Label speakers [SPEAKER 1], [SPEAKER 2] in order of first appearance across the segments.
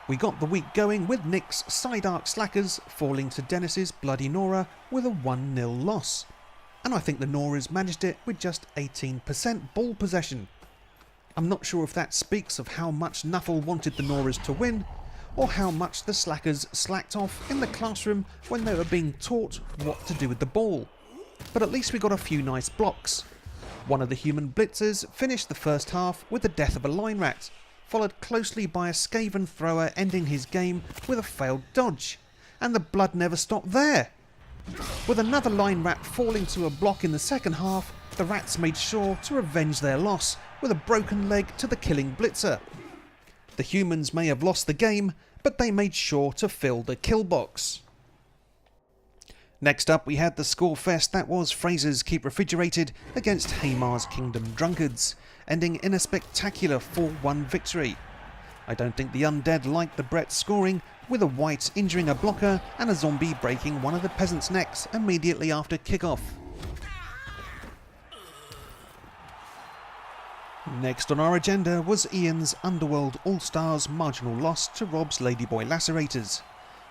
[SPEAKER 1] We got the week going with Nick's Psydark Slackers falling to Dennis's Bloody Nora with a 1-0 loss. And I think the Noras managed it with just 18% ball possession. I'm not sure if that speaks of how much Nuffle wanted the Noras to win, or how much the Slackers slacked off in the classroom when they were being taught what to do with the ball. But at least we got a few nice blocks. One of the human blitzers finished the first half with the death of a line rat, followed closely by a Skaven thrower ending his game with a failed dodge. And the blood never stopped there. With another line rat falling to a block in the second half, the rats made sure to revenge their loss with a broken leg to the killing blitzer. The humans may have lost the game, but they made sure to fill the kill box. Next up we had the score fest that was Fraser's Keep Refrigerated against Haymar's Kingdom Drunkards, ending in a spectacular 4-1 victory. I don't think the undead liked the Brett scoring, with a wight injuring a blocker and a zombie breaking one of the peasants' necks immediately after kickoff. Next on our agenda was Ian's Underworld All-Stars marginal loss to Rob's Ladyboy Lacerators.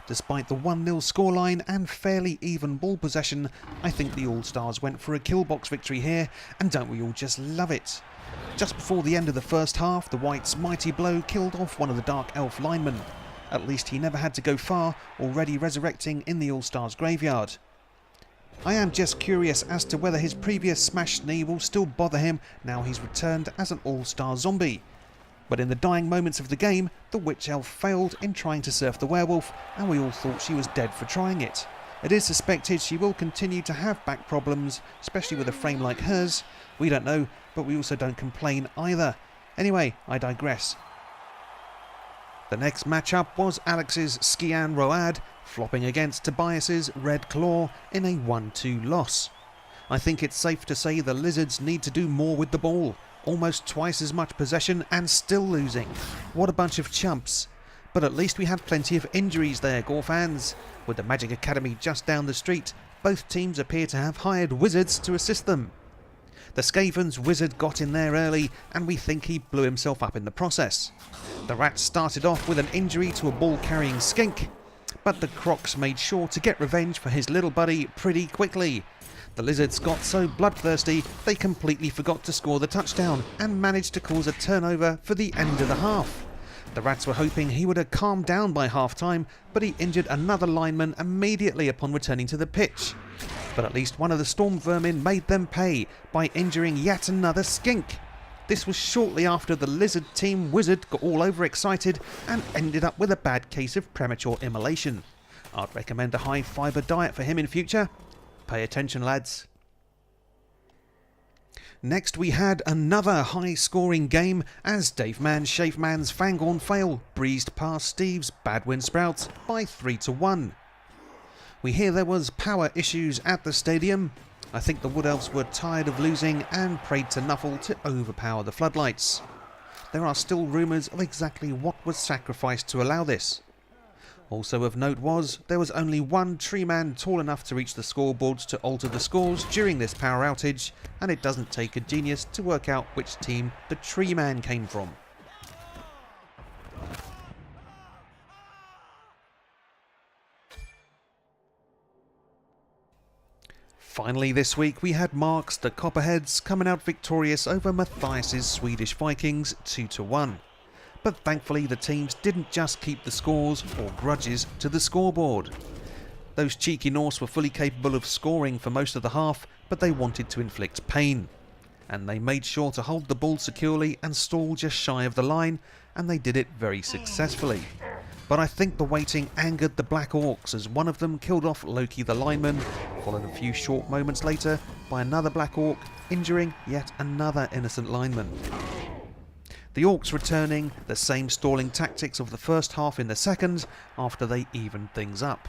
[SPEAKER 1] Despite the 1-0 scoreline and fairly even ball possession, I think the All-Stars went for a kill box victory here, and don't we all just love it? Just before the end of the first half, the Wights' mighty blow killed off one of the Dark Elf linemen. At least he never had to go far, already resurrecting in the All-Stars graveyard. I am just curious as to whether his previous smashed knee will still bother him now he's returned as an All-Star zombie. But in the dying moments of the game, the Witch Elf failed in trying to surf the werewolf, and we all thought she was dead for trying it. It is suspected she will continue to have back problems, especially with a frame like hers. We don't know, but we also don't complain either. Anyway, I digress. The next matchup was Alex's Skian Road flopping against Tobias's Red Claw in a 1-2 loss. I think it's safe to say the Lizards need to do more with the ball. Almost twice as much possession and still losing. What a bunch of chumps. But at least we had plenty of injuries there, Gore fans. With the Magic Academy just down the street, both teams appear to have hired wizards to assist them. The Skaven's wizard got in there early, and we think he blew himself up in the process. The Rats started off with an injury to a ball-carrying skink, but the Crocs made sure to get revenge for his little buddy pretty quickly. The Lizards got so bloodthirsty they completely forgot to score the touchdown and managed to cause a turnover for the end of the half. The Rats were hoping he would have calmed down by half-time, but he injured another lineman immediately upon returning to the pitch. But at least one of the Storm Vermin made them pay by injuring yet another skink. This was shortly after the Lizard Team Wizard got all overexcited and ended up with a bad case of premature immolation. I'd recommend a high-fibre diet for him in future. Pay attention, lads. Next we had another high-scoring game as Dave Man's Shaveman's Fangorn Fail breezed past Steve's Badwind Sprouts by 3-1. We hear there was power issues at the stadium. I think the Wood Elves were tired of losing and prayed to Nuffle to overpower the floodlights. There are still rumours of exactly what was sacrificed to allow this. Also of note was, there was only one tree man tall enough to reach the scoreboards to alter the scores during this power outage, and it doesn't take a genius to work out which team the tree man came from. Finally this week we had Mark's the Copperheads coming out victorious over Matthias's Swedish Vikings 2-1. But thankfully the teams didn't just keep the scores or grudges to the scoreboard. Those cheeky Norse were fully capable of scoring for most of the half, but they wanted to inflict pain. And they made sure to hold the ball securely and stall just shy of the line, and they did it very successfully. But I think the waiting angered the Black Orcs as one of them killed off Loki the lineman, followed a few short moments later by another Black Orc, injuring yet another innocent lineman. The Orcs returning the same stalling tactics of the first half in the second after they evened things up.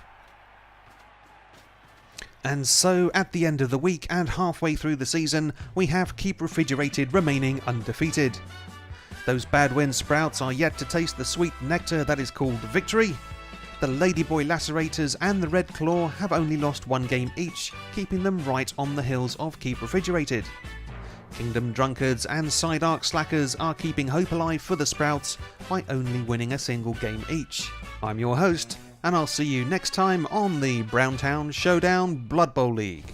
[SPEAKER 1] And so at the end of the week and halfway through the season we have Keep Refrigerated remaining undefeated. Those Badwind Sprouts are yet to taste the sweet nectar that is called victory. The Ladyboy Lacerators and the Red Claw have only lost one game each, keeping them right on the heels of Keep Refrigerated. Kingdom Drunkards and Psydark Slackers are keeping hope alive for the Sprouts by only winning a single game each. I'm your host, and I'll see you next time on the Browntown Showdown Blood Bowl League.